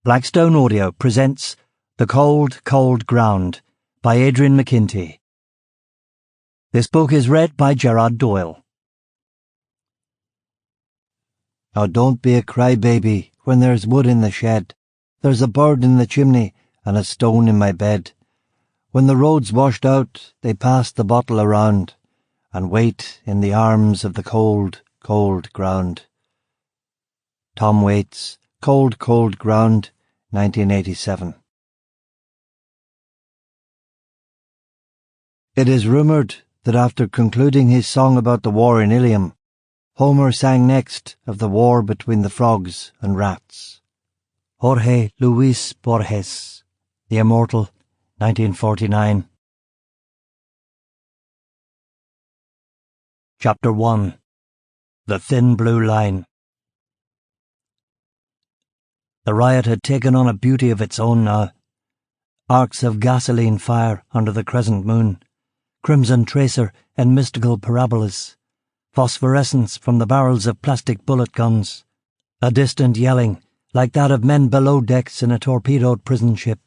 Blackstone Audio presents The Cold, Cold Ground by Adrian McKinty. This book is read by Gerard Doyle. Now don't be a crybaby when there's wood in the shed. There's a bird in the chimney and a stone in my bed. When the road's washed out, they pass the bottle around and wait in the arms of the cold, cold ground. Tom Waits, Cold, Cold Ground, 1987. It is rumoured that after concluding his song about the war in Ilium, Homer sang next of the war between the frogs and rats. Jorge Luis Borges, The Immortal, 1949. Chapter 1. The Thin Blue Line. The riot had taken on a beauty of its own now. Arcs of gasoline fire under the crescent moon, crimson tracer and mystical parabolas, phosphorescence from the barrels of plastic bullet guns, a distant yelling like that of men below decks in a torpedoed prison ship,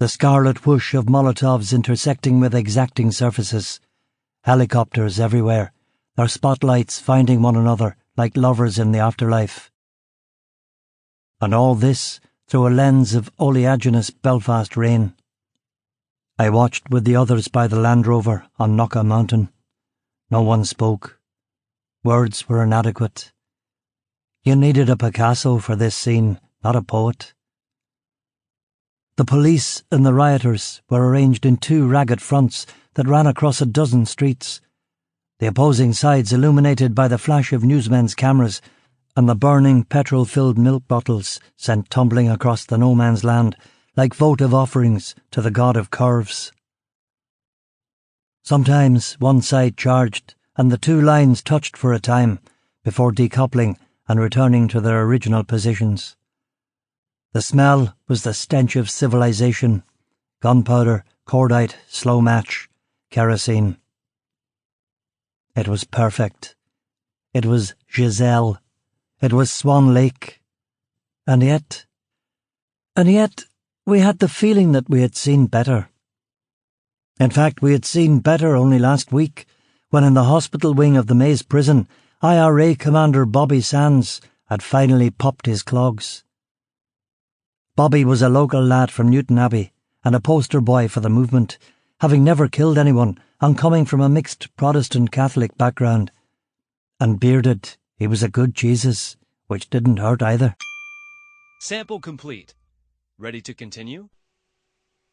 the scarlet whoosh of Molotovs intersecting with exacting surfaces, helicopters everywhere, their spotlights finding one another like lovers in the afterlife. And all this through a lens of oleaginous Belfast rain. I watched with the others by the Land Rover on Knocker Mountain. No one spoke. Words were inadequate. You needed a Picasso for this scene, not a poet. The police and the rioters were arranged in two ragged fronts that ran across a dozen streets, the opposing sides illuminated by the flash of newsmen's cameras and the burning petrol-filled milk bottles sent tumbling across the no-man's land like votive offerings to the god of curves. Sometimes one side charged, and the two lines touched for a time, before decoupling and returning to their original positions. The smell was the stench of civilization: gunpowder, cordite, slow match, kerosene. It was perfect. It was Giselle. It was Swan Lake. And yet, we had the feeling that we had seen better. In fact, we had seen better only last week, when in the hospital wing of the Maze prison, IRA Commander Bobby Sands had finally popped his clogs. Bobby was a local lad from Newton Abbey and a poster boy for the movement, having never killed anyone and coming from a mixed Protestant-Catholic background. And bearded, he was a good Jesus, which didn't hurt either. Sample complete. Ready to continue?